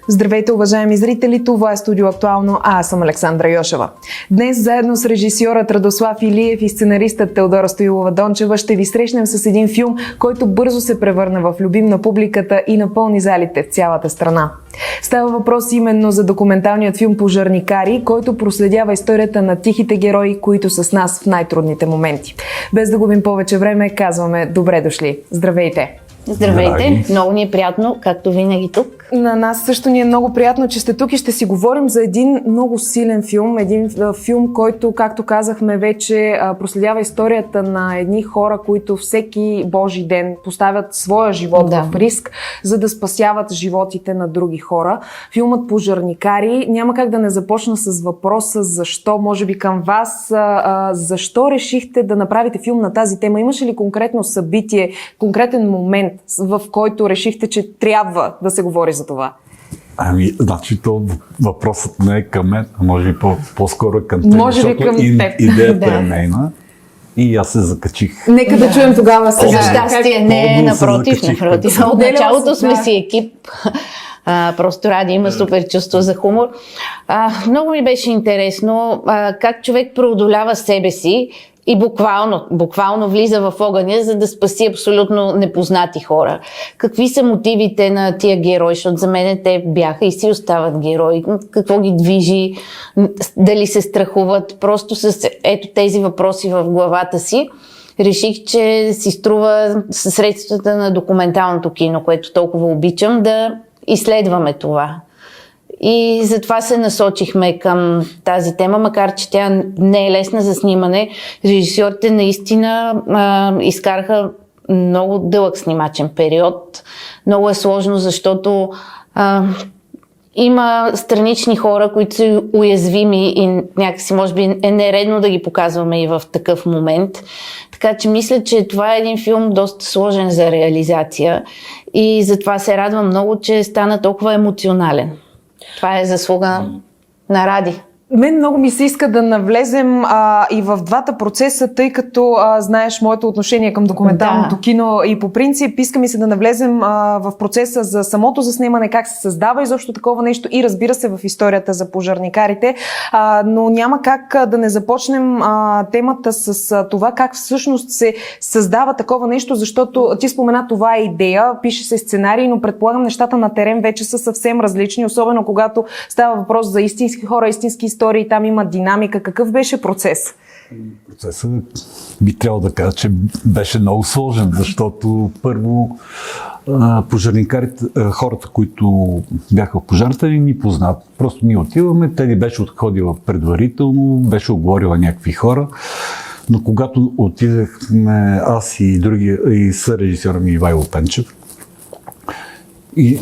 Здравейте, уважаеми зрители! Това е Студио Актуално, а аз съм Александра Йошева. Днес заедно с режисьорът Радослав Илиев и сценаристът Теодора Стоилова-Дончева ще ви срещнем с един филм, който бързо се превърна в любим на публиката и напълни залите в цялата страна. Става въпрос именно за документалният филм "Пожарникари", който проследява историята на тихите герои, които са с нас в най-трудните моменти. Без да губим повече време, казваме добре дошли! Здравейте! Здравейте! Много ни е приятно, както винаги тук. На нас също ни е много приятно, че сте тук и ще си говорим за един много силен филм. Един филм, който, както казахме вече, проследява историята на едни хора, които всеки Божи ден поставят своя живот в риск, за да спасяват животите на други хора. Филмът "Пожарникари", няма как да не започна с въпроса защо, може би към вас. Защо решихте да направите филм на тази тема? Имаше ли конкретно събитие, конкретен момент, в който решихте, че трябва да се говори за това? Значи въпросът не е към мен, а може би по-скоро е към теб, защото идеята е нейна и аз се закачих. Нека да чуем тогава сега. За щастие, не, напротив. От началото сме си екип. Просто Ради има супер чувство за хумор. Много ми беше интересно как човек преодолява себе си и буквално влиза в огъня, за да спаси абсолютно непознати хора. Какви са мотивите на тия герои, защото за мен те бяха и си остават герои. Какво ги движи, дали се страхуват. Просто с ето тези въпроси в главата си реших, че си струва със средствата на документалното кино, което толкова обичам, да изследваме това. И затова се насочихме към тази тема, макар че тя не е лесна за снимане. Режисьорите наистина изкараха много дълъг снимачен период. Много е сложно, защото има странични хора, които са уязвими и някакси може би е нередно да ги показваме и в такъв момент. Така че мисля, че това е един филм доста сложен за реализация и затова се радвам много, че стана толкова емоционален. Това е заслуга на Ради. Мен много ми се иска да навлезем и в двата процеса, тъй като знаеш моето отношение към документалното кино и по принцип иска ми се да навлезем в процеса за самото заснемане, как се създава изобщо такова нещо и разбира се в историята за пожарникарите, но няма как да не започнем темата с това как всъщност се създава такова нещо, защото ти спомена, това е идея, пише се сценарий, но предполагам нещата на терен вече са съвсем различни, особено когато става въпрос за истински хора, истински истории, там има динамика. Какъв беше процес? Процесът би трябвало да кажа, че беше много сложен, защото първо пожарникарите, хората, които бяха в пожарата, ни познат. Просто ние отиваме, Теди беше отходила предварително, беше оговорила някакви хора, но когато отидахме аз и другия, и сърежисьора ми Ивайло Пенчев, и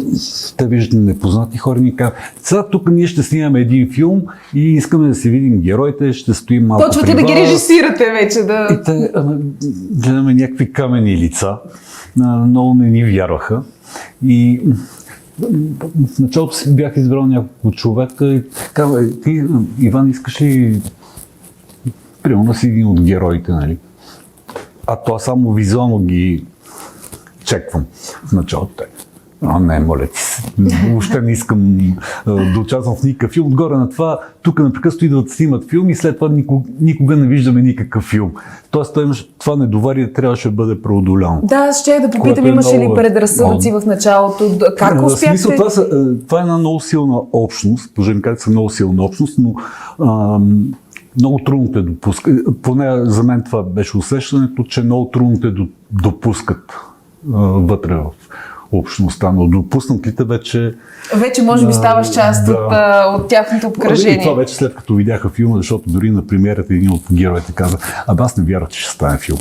те виждат непознати хора ни казват: сега тук ние ще снимаме един филм и искаме да си видим героите, ще стоим малко. Почвате да ги режисирате вече, да. И те гледаме някакви каменни лица, много не ни вярваха. И в началото си бях избрал няколко човека и казва: ти, Иван, искаш ли примерно си един от героите, нали? А то само визуално ги чеквам в началото. Не, моля ти се. Въобще не искам да участвам в никакъв филм. Отгоре на това, тук непрекъснато идват да снимат филми и след това никога не виждаме никакъв филм. Тоест, това недоверие трябваше да бъде преодоляно. Да, ще да попитам, имаше ли предразсъдъци в началото? Как успяхте? Това е една много силна общност. Пожарникарите са много силна общност, но много трудно те допускат. Поне за мен това беше усещането, че много трудно те допускат вътре в общността, но допуснатите вече може би ставаш част от тяхното обкръжение. И това вече след като видяха филма, защото дори на премиерата един от героите каза: аз не вярвам, че ще стане филм.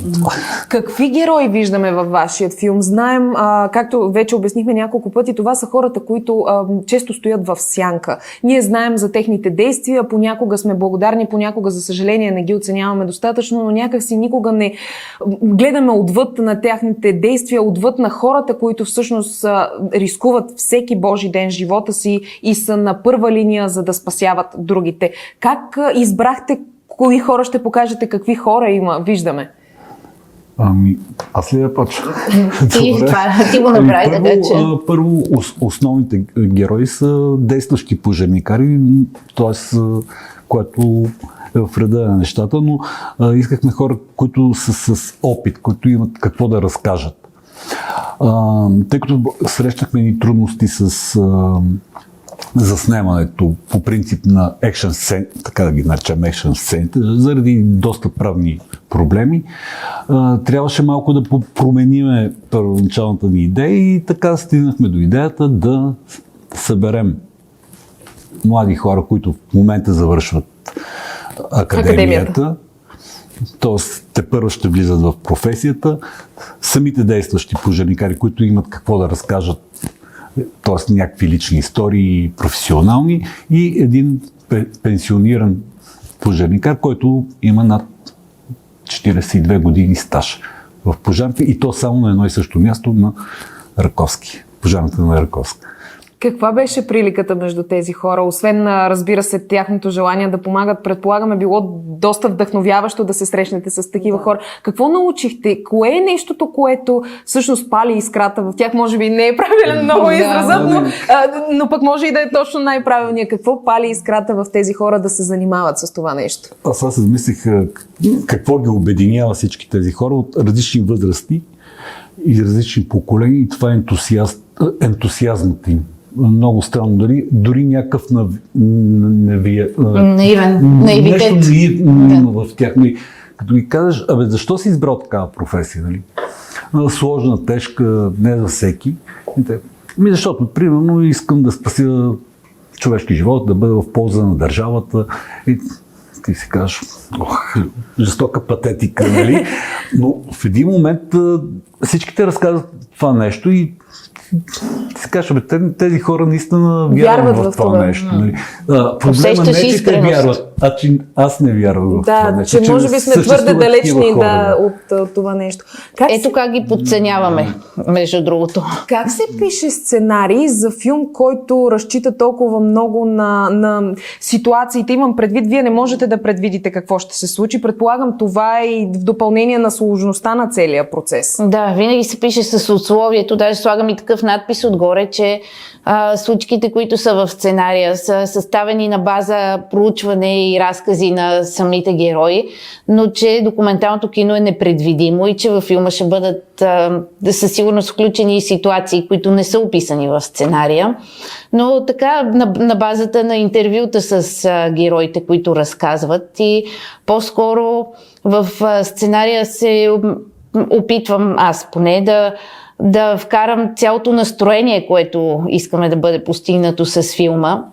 Какви герои виждаме във вашият филм? Знаем, както вече обяснихме няколко пъти, това са хората, които често стоят в сянка. Ние знаем за техните действия, понякога сме благодарни, понякога, за съжаление, не ги оценяваме достатъчно, но някакси никога не гледаме отвъд на техните действия, отвъд на хората, които всъщност рискуват всеки Божи ден живота си и са на първа линия, за да спасяват другите. Как избрахте кои хора ще покажете, какви хора виждаме? Аз ли да почна? Ти го направи, така че... Първо, основните герои са действащи пожарникари, т.е. което е в реда на нещата, но искахме хора, които са с опит, които имат какво да разкажат. Тъй като срещнахме ни трудности с заснемането по принцип на екшън сцен, така да ги наречем екшън сцените, заради доста правни проблеми, трябваше малко да промениме първоначалната ни идея и така стигнахме до идеята да съберем млади хора, които в момента завършват академията. Т.е. те първо ще влизат в професията, самите действащи пожарникари, които имат какво да разкажат, т.е. някакви лични истории, професионални, и един пенсиониран пожарникар, който има над 42 години стаж в пожарната, и то само на едно и също място на Раковски, пожарната на Раковски. Каква беше приликата между тези хора? Освен, разбира се, тяхното желание да помагат, предполагаме, било доста вдъхновяващо да се срещнете с такива хора. Какво научихте? Кое е нещото, което всъщност пали искрата в тях? Може би не е правилен много изразът, но пък може и да е точно най-правилният. Какво пали искрата в тези хора да се занимават с това нещо? Аз измислих какво ги обединява всички тези хора от различни възрасти и различни поколения, и това е ентусиазмът им. Много странно, дори някакъв наивитет. Нещо наивно в тях. Като ги кажеш, защо си избрал такава професия? Нали? Сложна, тежка, не за всеки. Защото, примерно, искам да спася човешки живот, да бъда в полза на държавата. И ти си кажеш, жестока патетика, нали? Но в един момент всички те разказват това нещо и ти си кажеш, тези хора наистина вярват в това нещо. Нали? Проблема не е, че те вярват, а че аз не вярвам в това нещо. Че може би сме твърде далечни от това нещо. Ето как ги подценяваме, между другото. Как се пише сценарий за филм, който разчита толкова много на ситуациите? Имам предвид, вие не можете да предвидите какво ще се случи. Предполагам, това е и в допълнение на сложността на целия процес. Да, винаги се пише с условието. Даже слагам и такъв надпис отгоре, че случките, които са в сценария, са съставени на база проучване и разкази на самите герои, но че документалното кино е непредвидимо и че във филма ще бъдат със сигурност включени и ситуации, които не са описани в сценария. Но така на базата на интервюта с героите, които разказват, и по-скоро в сценария се опитвам аз поне да вкарам цялото настроение, което искаме да бъде постигнато с филма,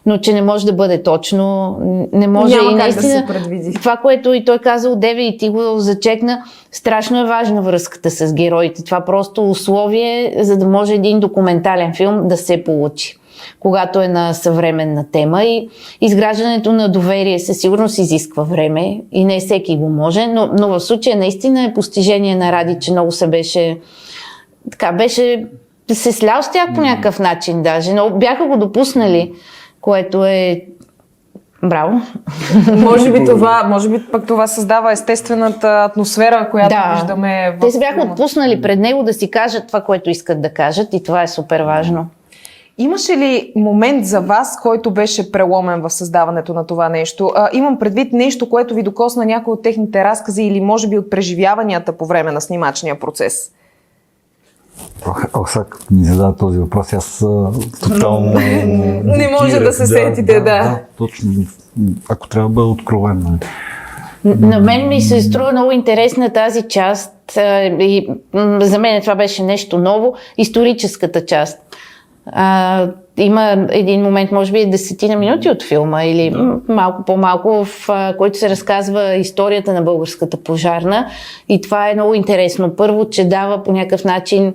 но че не може да бъде точно, не може. Няма и наистина, как да се предвиди. Това, което и той каза одеве и ти го зачекна, страшно е важна връзката с героите. Това просто условие, за да може един документален филм да се получи, когато е на съвременна тема, и изграждането на доверие със сигурност изисква време и не всеки го може, но в случая наистина е постижение на Ради, че много се беше се слял с тях по някакъв начин даже, но бяха го допуснали, което е браво. Може би пък това създава естествената атмосфера, която виждаме в... Те се бяха отпуснали пред него да си кажат това, което искат да кажат, и това е супер важно. Имаше ли момент за вас, който беше преломен в създаването на това нещо? Имам предвид нещо, което ви докосна някой от техните разкази или може би от преживяванията по време на снимачния процес? Сега като ми задава този въпрос, аз тотално... Не може да се сетите, да. Точно. Ако трябва да бъда откровен. На мен ми се струва много интересна тази част и за мен това беше нещо ново, историческата част. Има един момент, може би 10 минути от филма или малко по-малко, в който се разказва историята на българската пожарна, и това е много интересно. Първо, че дава по някакъв начин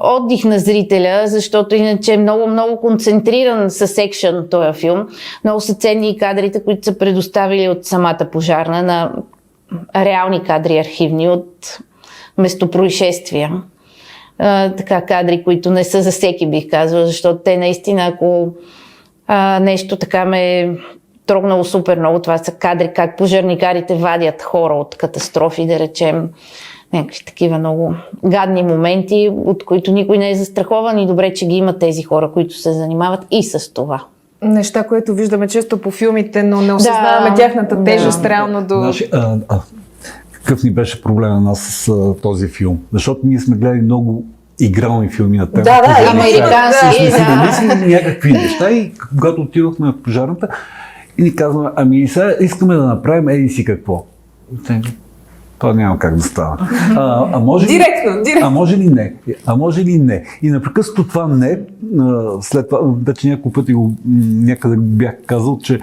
отдих на зрителя, защото иначе е много концентриран с екшън този филм. Много са ценни и кадрите, които са предоставили от самата пожарна, на реални кадри архивни от местопроизшествия. Така кадри, които не са за всеки, бих казала, защото те наистина, ако нещо така ме трогнало супер много. Това са кадри, как пожарникарите вадят хора от катастрофи, да речем. Някакви такива много гадни моменти, от които никой не е застрахован и добре, че ги има тези хора, които се занимават и с това. Неща, които виждаме често по филмите, но не осъзнаваме тяхната тежест реално до... Значи, какъв ни беше проблем на нас с този филм? Защото ние сме гледали много игрални филми на тема. Да, американски. Мислим някакви неща и когато отидохме в пожарната и ни казваме, ами сега искаме да направим еди си какво. Това няма как да става. А може Директно. А може ли не? А може ли не? И непрекъснато това не, след това, вече няколко пъти някъде бях казал, че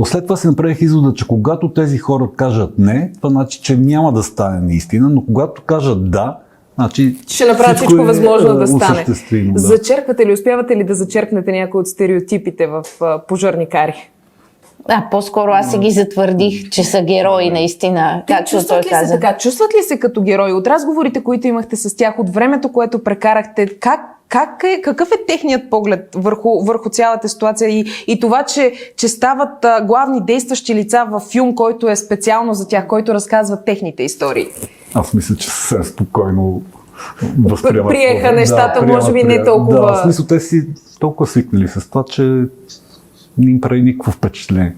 след това си направих извода, че когато тези хора кажат не, това значи, че няма да стане наистина, но когато кажат да, значи ще направят всичко възможно да стане. Да. Зачерквате ли, успявате ли да зачеркнете някои от стереотипите в пожарникари? По-скоро аз си ги затвърдих, че са герои наистина. Чувстват ли се така? Чувстват ли се като герои? От разговорите, които имахте с тях, от времето, което прекарахте, какъв е техният поглед върху цялата ситуация и това, че стават главни действащи лица във филм, който е специално за тях, който разказва техните истории? Аз мисля, че съвсем спокойно възприемат. Приеха нещата, може би не толкова... Да, в смисъл те си толкова свикнали с това, че не им прави никакво впечатление.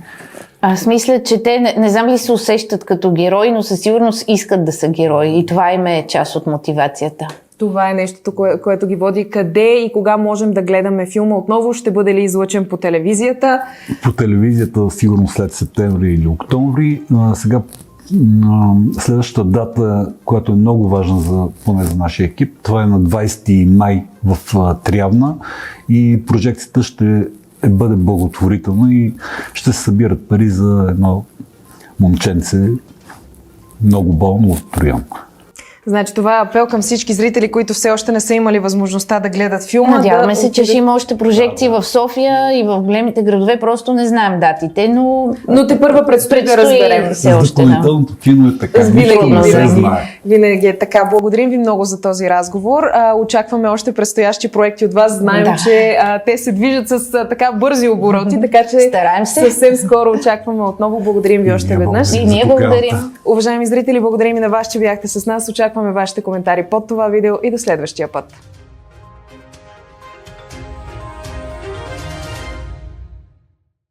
Аз мисля, че те не знам ли се усещат като герои, но със сигурност искат да са герои и това им е част от мотивацията. Това е нещото, което ги води. Къде и кога можем да гледаме филма отново? Ще бъде ли излъчен по телевизията? По телевизията сигурно след септември или октомври. Сега следващата дата, която е много важна поне за нашия екип, това е на 20 май в Трявна и прожекцията ще бъде благотворителна и ще се събират пари за едно момченце много болно от Троян. Значи това е апел към всички зрители, които все още не са имали възможността да гледат филма. Надяваме се, че ще има още прожекции в София и в големите градове, просто не знаем датите, но те първа предстои да разберем. Все още, документалното кино е така, нищо не се знае. Винаги е така. Благодарим ви много за този разговор. Очакваме още предстоящи проекти от вас. Знаем, че те се движат с така бързи обороти, така че стараем се. Съвсем скоро очакваме отново. Благодарим ви още веднъж. И ние благодарим. Уважаеми зрители, благодарим и на вас, че бяхте с нас. Очакваме вашите коментари под това видео и до следващия път.